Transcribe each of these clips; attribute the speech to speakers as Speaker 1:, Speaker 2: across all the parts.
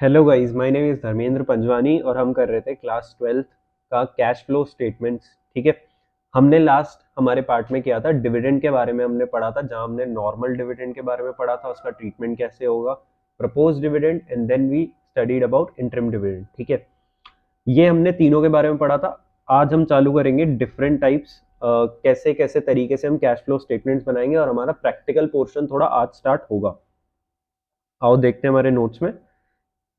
Speaker 1: Hello guys, my name is Dharmendra Panjwani और हम कर रहे थे क्लास 12th का कैश फ्लो स्टेटमेंट्स। ठीक है। हमने लास्ट हमारे पार्ट में किया था डिविडेंड के बारे में हमने पढ़ा था, जहां हमने नॉर्मल डिविडेंड के बारे में पढ़ा था, उसका ट्रीटमेंट कैसे होगा, propose dividend and then we studied about interim dividend. ठीक है, ये हमने तीनों के बारे में पढ़ा था। आज हम चालू करेंगे डिफरेंट टाइप्स, कैसे कैसे तरीके से हम कैश फ्लो स्टेटमेंट्स बनाएंगे और हमारा प्रैक्टिकल पोर्शन थोड़ा आज स्टार्ट होगा। आओ देखते हैं हमारे नोट्स में।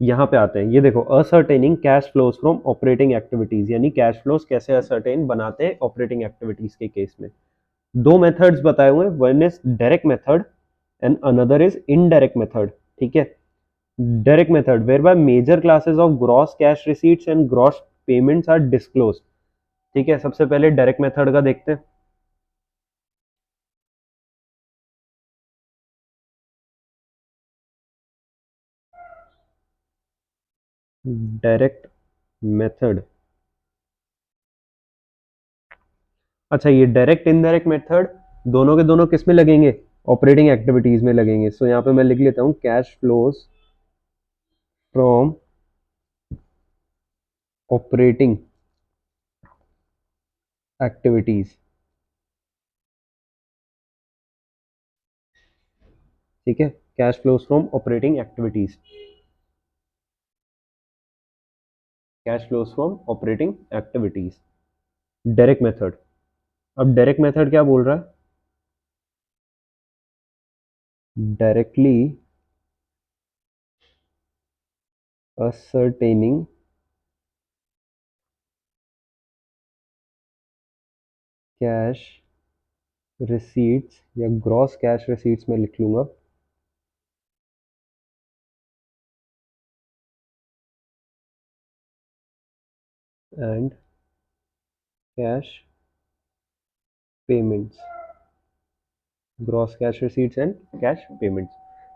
Speaker 1: यहाँ पे आते हैं, ये देखो, ascertaining cash flows from operating activities, यानी कैश फ्लोज कैसे असर्टेन बनाते हैं ऑपरेटिंग एक्टिविटीज के केस में। दो मेथड्स बताए हुए हैं, one is direct method and another is indirect method. ठीक है। Direct method where by major classes of gross cash receipts and gross payments are disclose. ठीक है, सबसे पहले डायरेक्ट मेथड का देखते हैं। डायरेक्ट मेथड, अच्छा, ये डायरेक्ट इनडायरेक्ट मेथड दोनों के दोनों किस में लगेंगे? ऑपरेटिंग एक्टिविटीज में लगेंगे। सो यहाँ पे मैं लिख लेता हूँ cash flows from operating activities. ठीक है, cash flows from operating activities, cash flows from operating activities, direct method. अब डायरेक्ट मेथड क्या बोल रहा है? डायरेक्टली ascertaining कैश रिसीट्स, या ग्रॉस कैश रिसीट्स में लिख लूंगा, and cash payments, gross cash receipts and cash payments.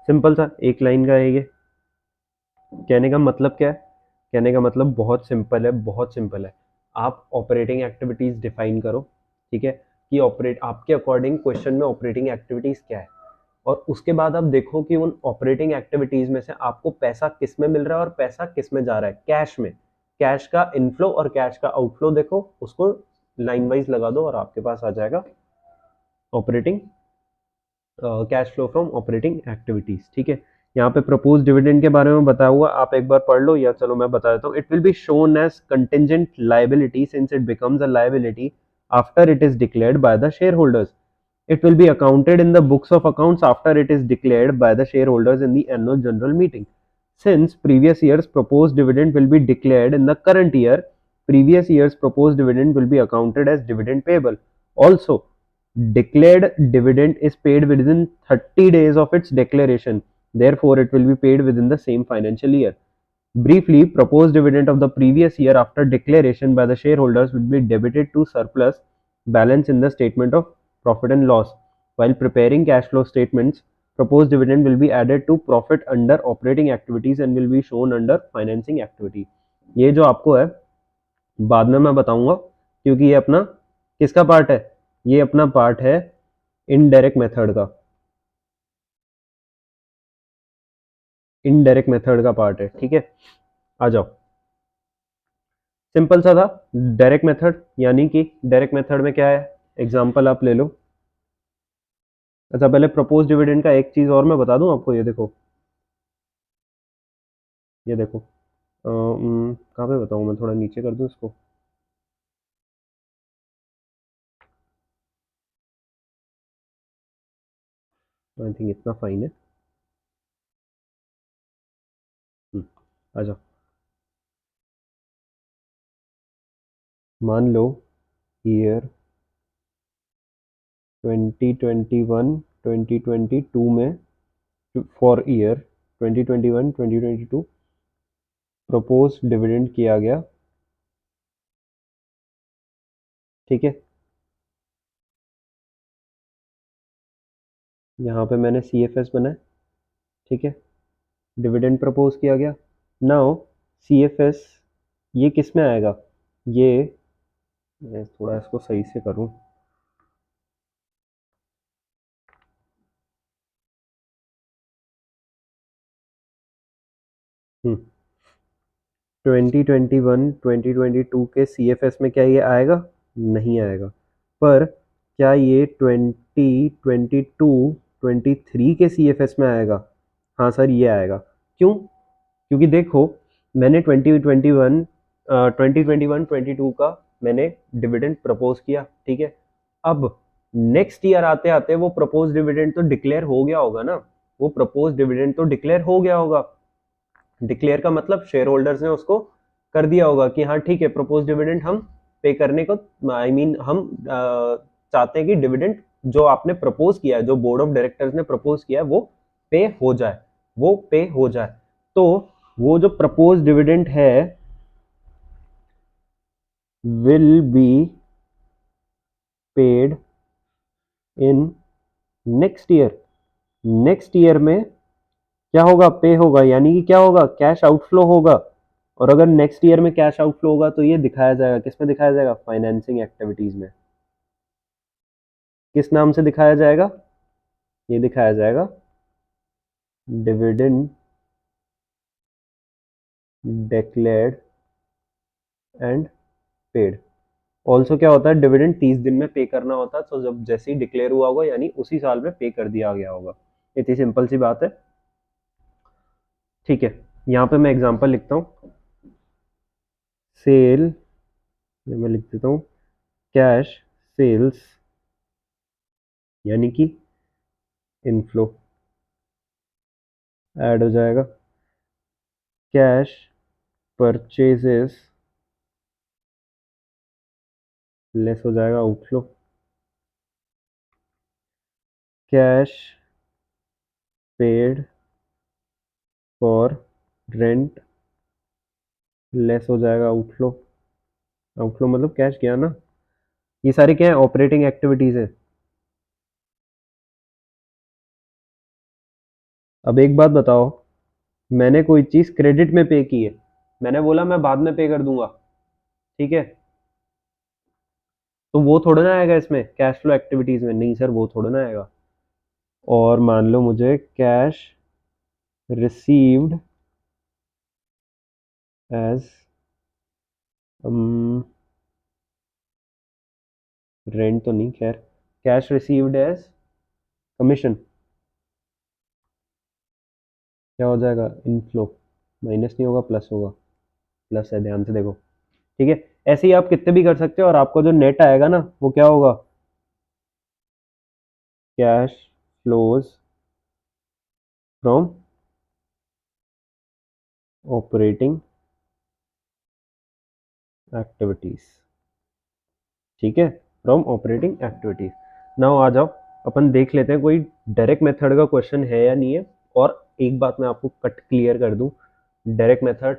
Speaker 1: Simple सा एक लाइन का है ये। कहने का मतलब क्या है? कहने का मतलब बहुत सिंपल है, बहुत सिंपल है। आप ऑपरेटिंग एक्टिविटीज डिफाइन करो। ठीक है, कि ऑपरेट आपके अकॉर्डिंग क्वेश्चन में ऑपरेटिंग एक्टिविटीज क्या है, और उसके बाद आप देखो कि उन ऑपरेटिंग एक्टिविटीज में से आपको पैसा किस में मिल रहा है और पैसा किस में जा रहा है। कैश में, कैश का इनफ्लो और कैश का आउटफ्लो देखो, उसको लाइन वाइज लगा दो और आपके पास आ जाएगा operating cash flow from operating activities. ठीक है, यहाँ पे प्रपोज डिविडेंड के बारे में बताया हुआ, आप एक बार पढ़ लो, या चलो मैं बता देता हूँ। It will be shown as contingent liability since it becomes a liability after it is declared by the shareholders. It will be accounted in the books of accounts after it is declared by the shareholders in the annual general meeting. Since previous year's proposed dividend will be declared in the current year, previous year's proposed dividend will be accounted as dividend payable. Also, declared dividend is paid within 30 days of its declaration. Therefore, it will be paid within the same financial year. Briefly, proposed dividend of the previous year after declaration by the shareholders will be debited to surplus balance in the statement of profit and loss. While preparing cash flow statements, proposed dividend will be added to profit under operating activities and will be shown under financing activity. ये जो आपको है बाद में मैं बताऊंगा, क्योंकि ये अपना किसका पार्ट है? ये अपना पार्ट है इनडायरेक्ट मेथड का, इनडायरेक्ट मेथड का पार्ट है। ठीक है, आ जाओ। सिंपल सा था डायरेक्ट मेथड, यानी कि डायरेक्ट मेथड में क्या है, एग्जांपल आप ले लो। अच्छा, पहले प्रपोज डिविडेंड का एक चीज और मैं बता दूं आपको, ये देखो, ये देखो, कहाँ पे बताऊं मैं, थोड़ा नीचे कर दूं इसको। आई थिंक इतना फाइन है। आ जाओ, मान लो ईयर 2021 2022 में, फॉर ईयर 2021 2022 प्रपोज डिविडेंड किया गया। ठीक है, यहाँ पे मैंने सी एफ एस बनाया। ठीक है, डिविडेंड प्रपोज किया गया। नाउ सी एफ एस ये किस में आएगा? ये, मैं थोड़ा इसको सही से करूं। 2021 2022 के CFS में क्या ये आएगा? नहीं आएगा। पर क्या ये 2022 23 के CFS में आएगा? हाँ सर ये आएगा। क्यों? क्योंकि देखो मैंने 2021 का मैंने डिविडेंड प्रपोज किया, ठीक है। अब नेक्स्ट ईयर आते आते वो प्रपोज डिविडेंड तो डिक्लेयर हो गया होगा ना, वो प्रपोज डिविडेंड तो डिक्लेयर हो गया होगा। डिक्लेयर का मतलब शेयर होल्डर्स ने उसको कर दिया होगा कि हाँ ठीक है प्रपोज डिविडेंड हम पे करने को, आई मीन हम चाहते हैं कि डिविडेंड जो आपने प्रपोज किया है, जो बोर्ड ऑफ डायरेक्टर्स ने प्रपोज किया है वो पे हो जाए, वो पे हो जाए। तो वो जो प्रपोज डिविडेंड है will be paid in next year. Next year में क्या होगा? पे होगा, यानी कि क्या होगा? कैश आउटफ्लो होगा। और अगर नेक्स्ट ईयर में कैश आउटफ्लो होगा तो ये दिखाया जाएगा, किसमें दिखाया जाएगा? फाइनेंसिंग एक्टिविटीज में। किस नाम से दिखाया जाएगा? ये दिखाया जाएगा dividend declared and paid. Also क्या होता है? डिविडेंड 30 दिन में पे करना होता है, तो जब जैसे ही डिक्लेयर हुआ होगा यानी उसी साल में पे कर दिया गया होगा। इतनी सिंपल सी बात है, ठीक है। यहाँ पे मैं एग्जांपल लिखता हूँ, सेल, मैं लिख देता हूँ कैश सेल्स यानी कि इनफ्लो ऐड हो जाएगा, कैश परचेजेस लेस हो जाएगा outflow, cash paid for rent less हो जाएगा आउटफ्लो। आउटफ्लो मतलब कैश गया ना। ये सारी क्या है? ऑपरेटिंग एक्टिविटीज है। अब एक बात बताओ, मैंने कोई चीज क्रेडिट में पे की है, मैंने बोला मैं बाद में पे कर दूंगा, ठीक है, तो वो थोड़ा ना आएगा इसमें कैश फ्लो एक्टिविटीज में? नहीं सर वो थोड़ा ना आएगा। और मान लो मुझे कैश रिसीव्ड एज रेंट तो नहीं, खैर कैश रिसीव्ड एज कमीशन क्या हो जाएगा? इनफ्लो। माइनस नहीं होगा, प्लस होगा, प्लस है, ध्यान से देखो, ठीक है। ऐसे ही आप कितने भी कर सकते हो और आपको जो नेट आएगा ना वो क्या होगा? Cash flows from operating activities, ठीक है, फ्रॉम ऑपरेटिंग एक्टिविटीज। नाउ आ जाओ अपन देख लेते हैं कोई डायरेक्ट मेथड का क्वेश्चन है या नहीं है। और एक बात मैं आपको कट क्लियर कर दूं, डायरेक्ट मेथड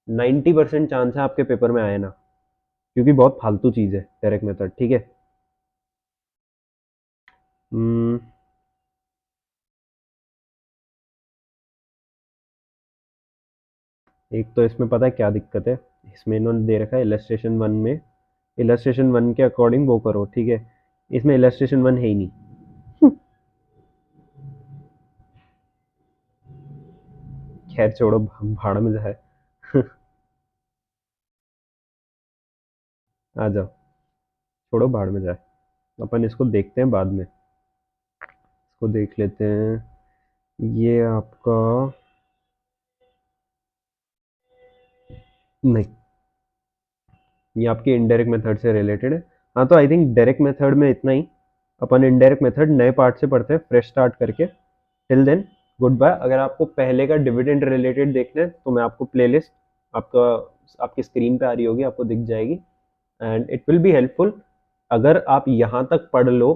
Speaker 1: 90% चांस है आपके पेपर में आए ना, क्योंकि बहुत फालतू चीज है डायरेक्ट मेथड, ठीक है। हम्म, एक तो इसमें पता है क्या दिक्कत है, इसमें इन्होंने दे रखा है इलस्ट्रेशन वन में, इलस्ट्रेशन वन के अकॉर्डिंग वो करो, ठीक है। इसमें इलस्ट्रेशन वन है ही नहीं। खैर छोड़ो, भाड़ में जाए। आ जाओ, छोड़ो भाड़ में जाए, अपन इसको देखते हैं बाद में, इसको देख लेते हैं। ये आपका नहीं, ये आपकी इनडायरेक्ट मेथड से रिलेटेड है। हाँ तो आई थिंक डायरेक्ट मेथड में इतना ही। अपन इनडायरेक्ट मेथड नए पार्ट से पढ़ते हैं फ्रेश स्टार्ट करके। Till then goodbye. अगर आपको पहले का डिविडेंड रिलेटेड देखना है तो मैं आपको प्लेलिस्ट आपका आपकी स्क्रीन पे आ रही होगी, आपको दिख जाएगी, and it will be helpful. अगर आप यहाँ तक पढ़ लो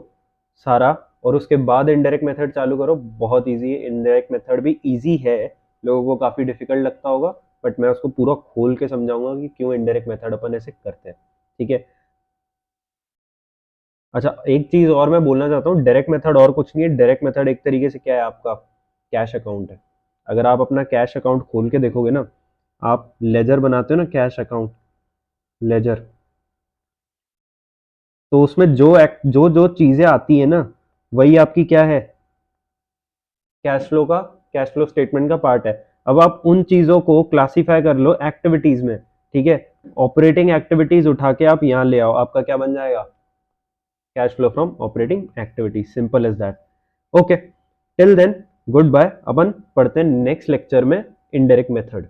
Speaker 1: सारा और उसके बाद इनडायरेक्ट मेथड चालू करो, बहुत इजी है। इनडायरेक्ट मेथड भी इजी है, लोगों को काफ़ी डिफिकल्ट लगता होगा, बट मैं उसको पूरा खोल के समझाऊंगा कि क्यों इनडायरेक्ट मेथड अपन ऐसे करते हैं, ठीक है। अच्छा एक चीज़ और मैं बोलना चाहता हूँ, डायरेक्ट मेथड और कुछ नहीं है। डायरेक्ट मेथड एक तरीके से क्या है, आपका कैश अकाउंट है। अगर आप अपना कैश अकाउंट खोल के देखोगे ना, आप लेजर बनाते हो ना, कैश अकाउंट लेजर, तो उसमें जो जो चीजें आती है ना वही आपकी क्या है? कैश फ्लो का, कैश फ्लो स्टेटमेंट का पार्ट है। अब आप उन चीजों को क्लासिफाई कर लो एक्टिविटीज में, ठीक है। ऑपरेटिंग एक्टिविटीज उठा के आप यहाँ ले आओ, आपका क्या बन जाएगा, cash flow from operating activities, simple as that. Okay, till then goodbye. अपन पढ़ते हैं नेक्स्ट लेक्चर में इनडायरेक्ट मेथड।